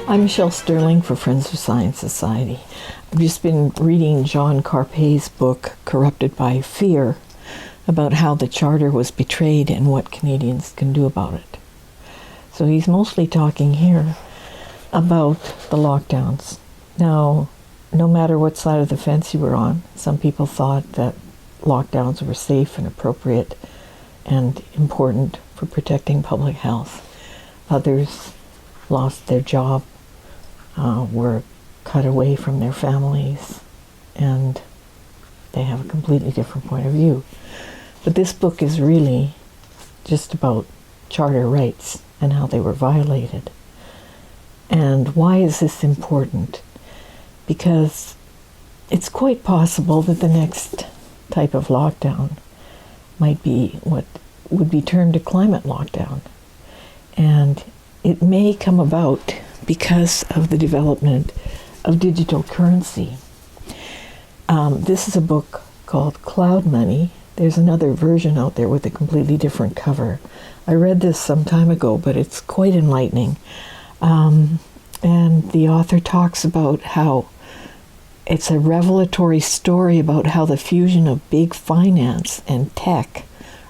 I'm Michelle Sterling for Friends of Science Society. I've just been reading John Carpay's book, Corrupted by Fear, about how the Charter was betrayed and what Canadians can do about it. So he's mostly talking here about the lockdowns. Now, no matter what side of the fence you were on, some people thought that lockdowns were safe and appropriate and important for protecting public health. Others lost their job, were cut away from their families, and they have a completely different point of view. But this book is really just about charter rights and how they were violated. And why is this important? Because it's quite possible that the next type of lockdown might be what would be termed a climate lockdown. And it may come about because of the development of digital currency. This is a book called Cloud Money. There's another version out there with a completely different cover. I read this some time ago, but it's quite enlightening. And the author talks about how it's a revelatory story about how the fusion of big finance and tech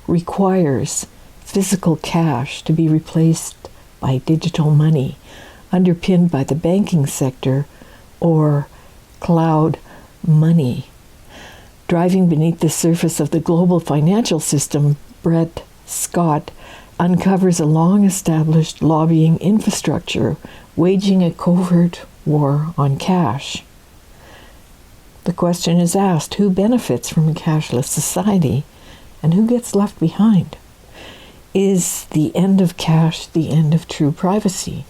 requires physical cash to be replaced by digital money, underpinned by the banking sector or cloud money. Driving beneath the surface of the global financial system, Brett Scott uncovers a long-established lobbying infrastructure waging a covert war on cash. The question is asked, who benefits from a cashless society and who gets left behind? Is the end of cash the end of true privacy?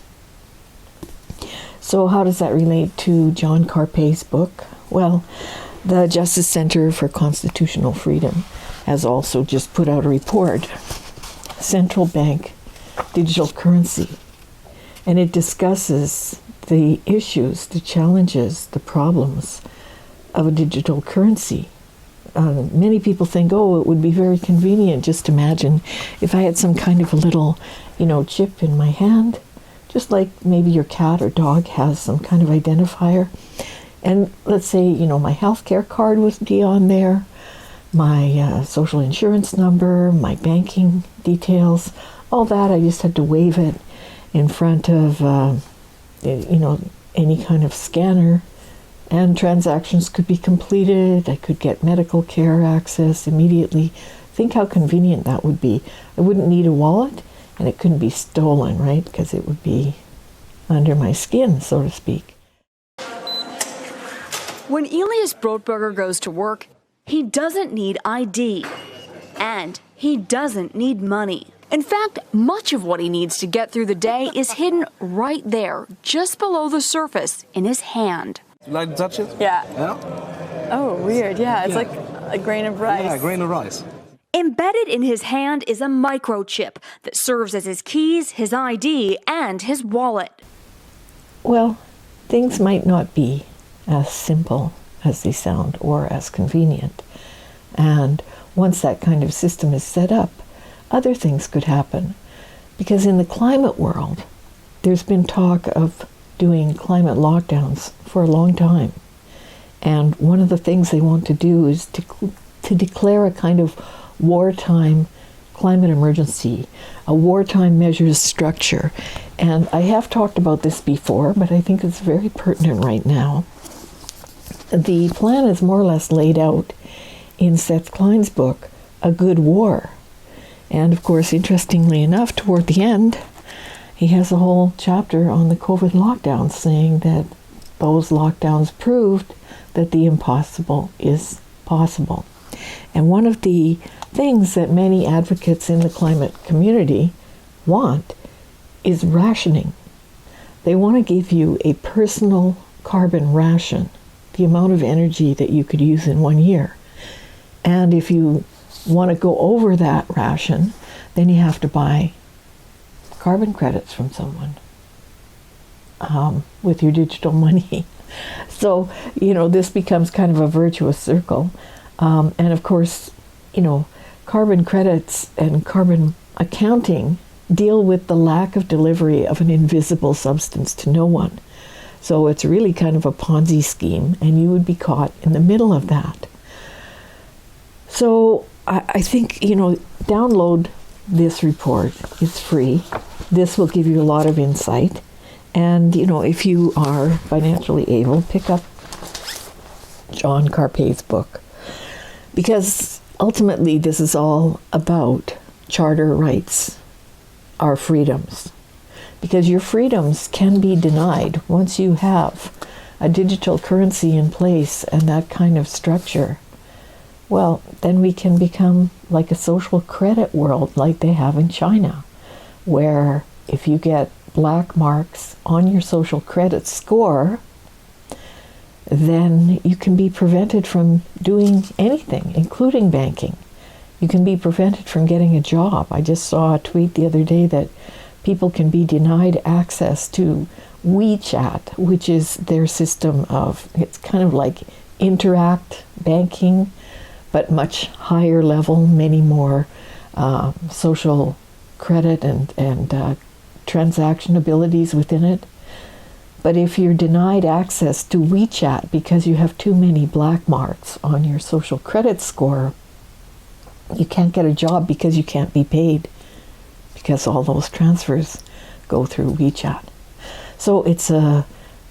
So how does that relate to John Carpay's book? Well, the Justice Center for Constitutional Freedom has also just put out a report, Central Bank Digital Currency, and it discusses the issues, the challenges, the problems of a digital currency. Many people think, oh, it would be very convenient. Just imagine if I had some kind of a little, chip in my hand, just like maybe your cat or dog has some kind of identifier. And let's say, my healthcare card would be on there, my social insurance number, my banking details, all that. I just had to wave it in front of, any kind of scanner, and transactions could be completed. I could get medical care access immediately. Think how convenient that would be. I wouldn't need a wallet, and it couldn't be stolen, right? Because it would be under my skin, so to speak. When Elias Brotberger goes to work, he doesn't need ID, and he doesn't need money. In fact, much of what he needs to get through the day is hidden right there, just below the surface, in his hand. You like to touch it? Yeah. Yeah? Oh, weird. Yeah, it's like a grain of rice. Yeah, a grain of rice. Embedded in his hand is a microchip that serves as his keys, his ID, and his wallet. Well, things might not be as simple as they sound or as convenient. And once that kind of system is set up, other things could happen. Because in the climate world, there's been talk of doing climate lockdowns for a long time. And one of the things they want to do is to declare a kind of wartime climate emergency, a wartime measures structure. And I have talked about this before, but I think it's very pertinent right now. The plan is more or less laid out in Seth Klein's book, A Good War. And of course, interestingly enough, toward the end, he has a whole chapter on the COVID lockdowns, saying that those lockdowns proved that the impossible is possible. And one of the things that many advocates in the climate community want is rationing. They want to give you a personal carbon ration, the amount of energy that you could use in 1 year. And if you want to go over that ration, then you have to buy carbon credits from someone with your digital money. So, this becomes kind of a virtuous circle. And of course, carbon credits and carbon accounting deal with the lack of delivery of an invisible substance to no one. So it's really kind of a Ponzi scheme, and you would be caught in the middle of that. So I think, download this report. It's free. This will give you a lot of insight. And, if you are financially able, pick up John Carpay's book. Because ultimately, this is all about charter rights, our freedoms. Because your freedoms can be denied once you have a digital currency in place and that kind of structure. Well, then we can become like a social credit world like they have in China, where if you get black marks on your social credit score, then you can be prevented from doing anything, including banking. You can be prevented from getting a job. I just saw a tweet the other day that people can be denied access to WeChat, which is their system of, it's kind of like Interact banking, but much higher level, many more social credit and transaction abilities within it. But if you're denied access to WeChat because you have too many black marks on your social credit score, you can't get a job because you can't be paid, because all those transfers go through WeChat. So it's a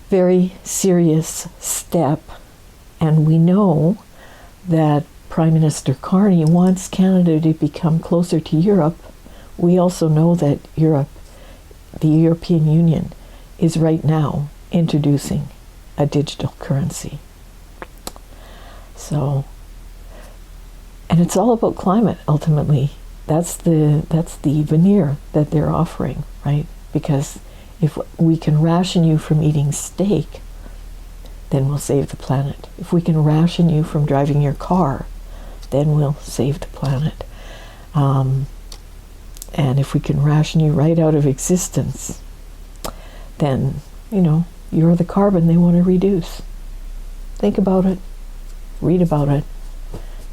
very serious step, and we know that Prime Minister Carney wants Canada to become closer to Europe. We also know that the European Union, is right now introducing a digital currency. So, and it's all about climate ultimately. That's the veneer that they're offering, right? Because if we can ration you from eating steak, then we'll save the planet. If we can ration you from driving your car, then we'll save the planet. And if we can ration you right out of existence, then, you're the carbon they want to reduce. Think about it, read about it,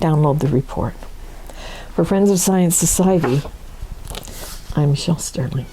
download the report. For Friends of Science Society, I'm Michelle Sterling.